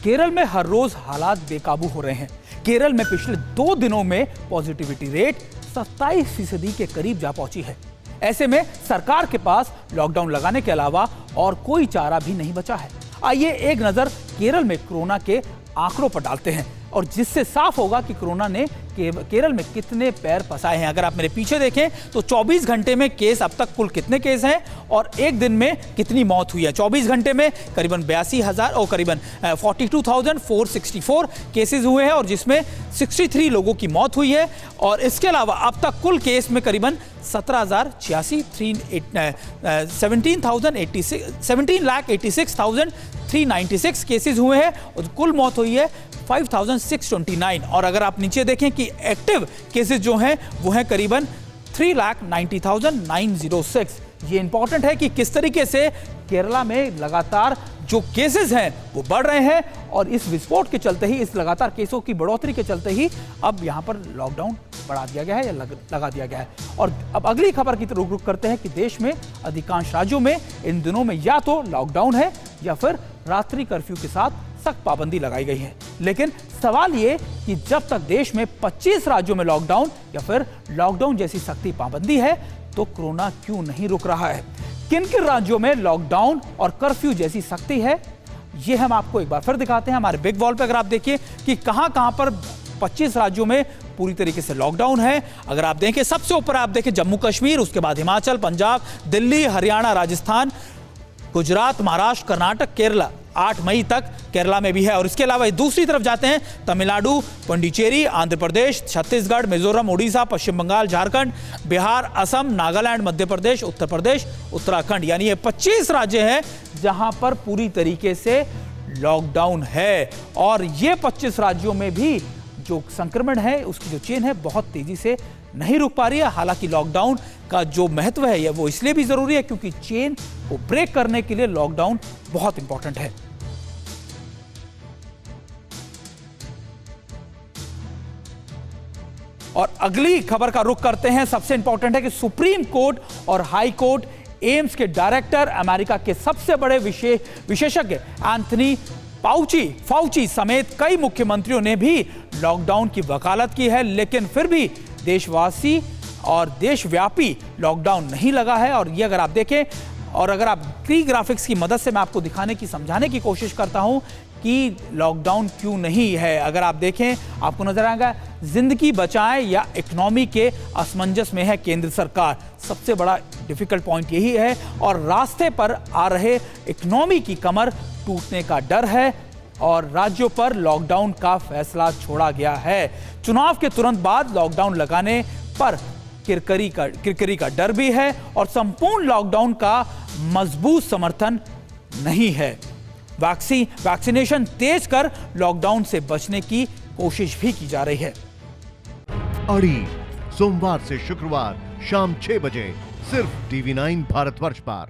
केरल में हर रोज हालात बेकाबू हो रहे हैं। केरल में पिछले 2 दिनों में पॉजिटिविटी रेट 27% के करीब जा पहुंची है। ऐसे में सरकार के पास लॉकडाउन लगाने के अलावा और कोई चारा भी नहीं बचा है। आइए एक नजर केरल में कोरोना के आंकड़ों पर डालते हैं और जिससे साफ होगा कि कोरोना ने केरल में कितने पैर पसाए हैं। अगर आप मेरे पीछे देखें तो 24 घंटे में केस अब तक कुल कितने केस हैं और एक दिन में कितनी मौत हुई है। 24 घंटे में करीबन 82,000 और करीबन 42,464 केसेस हुए हैं और जिसमें 63 लोगों की मौत हुई है। और इसके अलावा अब तक कुल केस में करीबन 17,86,396 केसेस हुए हैं और कुल मौत हुई है 5,629। और अगर आप नीचे देखें कि एक्टिव केसेस जो हैं वो हैं करीबन 3,90,906। ये इंपॉर्टेंट है कि किस तरीके से केरला में लगातार जो केसेस हैं वो बढ़ रहे हैं और इस विस्फोट के चलते ही, इस लगातार केसों की बढ़ोतरी के चलते ही अब यहाँ पर लॉकडाउन बढ़ा दिया गया है या लगा दिया गया है। और अब अगली खबर की तरफ रुख करते हैं कि देश में अधिकांश राज्यों में इन दिनों में या तो लॉकडाउन है या फिर रात्रि कर्फ्यू के साथ सख्त पाबंदी लगाई गई है। लेकिन सवाल ये कि जब तक देश में 25 राज्यों में लॉकडाउन या फिर लॉकडाउन जैसी सख्ती पाबंदी है तो कोरोना क्यों नहीं रुक रहा है। किन किन राज्यों में लॉकडाउन और कर्फ्यू जैसी सख्ती है ये हम आपको एक बार फिर दिखाते हैं हमारे बिग वॉल पे। अगर आप देखिए कि कहां पर 25 राज्यों में पूरी तरीके से लॉकडाउन है। अगर आप देखें सबसे ऊपर आप देखें जम्मू कश्मीर, उसके बाद हिमाचल, पंजाब, दिल्ली, हरियाणा, राजस्थान, गुजरात, महाराष्ट्र, कर्नाटक, केरला 8 मई तक केरला में भी है। और इसके अलावा दूसरी तरफ जाते हैं तमिलनाडु, पुडुचेरी, आंध्र प्रदेश, छत्तीसगढ़, मिजोरम, उड़ीसा, पश्चिम बंगाल, झारखंड, बिहार, असम, नागालैंड, मध्य प्रदेश, उत्तर प्रदेश, उत्तराखंड। यानी ये 25 राज्य हैं जहां पर पूरी तरीके से लॉकडाउन है। और ये 25 राज्यों में भी जो संक्रमण है उसकी जो चेन है बहुत तेजी से नहीं रुक पा रही है। हालांकि लॉकडाउन का जो महत्व है वो इसलिए भी जरूरी है क्योंकि चेन को ब्रेक करने के लिए लॉकडाउन बहुत इंपॉर्टेंट है। और अगली खबर का रुख करते हैं। सबसे इंपॉर्टेंट है कि सुप्रीम कोर्ट और हाई कोर्ट, एम्स के डायरेक्टर, अमेरिका के सबसे बड़े विशेषज्ञ एंथनी फाउची समेत कई मुख्यमंत्रियों ने भी लॉकडाउन की वकालत की है। लेकिन फिर भी देशवासी और देशव्यापी लॉकडाउन नहीं लगा है। और ये अगर आप देखें और अगर आप की ग्राफिक्स की मदद से मैं आपको दिखाने की, समझाने की कोशिश करता हूं कि लॉकडाउन क्यों नहीं है। अगर आप देखें आपको नजर आएगा जिंदगी बचाएं या इकोनॉमी के असमंजस में है केंद्र सरकार। सबसे बड़ा डिफिकल्ट पॉइंट यही है और रास्ते पर आ रहे इकोनॉमी की कमर टूटने का डर है और राज्यों पर लॉकडाउन का फैसला छोड़ा गया है। चुनाव के तुरंत बाद लॉकडाउन लगाने पर किरकिरी का डर भी है और संपूर्ण लॉकडाउन का मजबूत समर्थन नहीं है। वैक्सीनेशन तेज कर लॉकडाउन से बचने की कोशिश भी की जा रही है। अड़ी सोमवार से शुक्रवार शाम 6 बजे सिर्फ TV9 भारतवर्ष पर।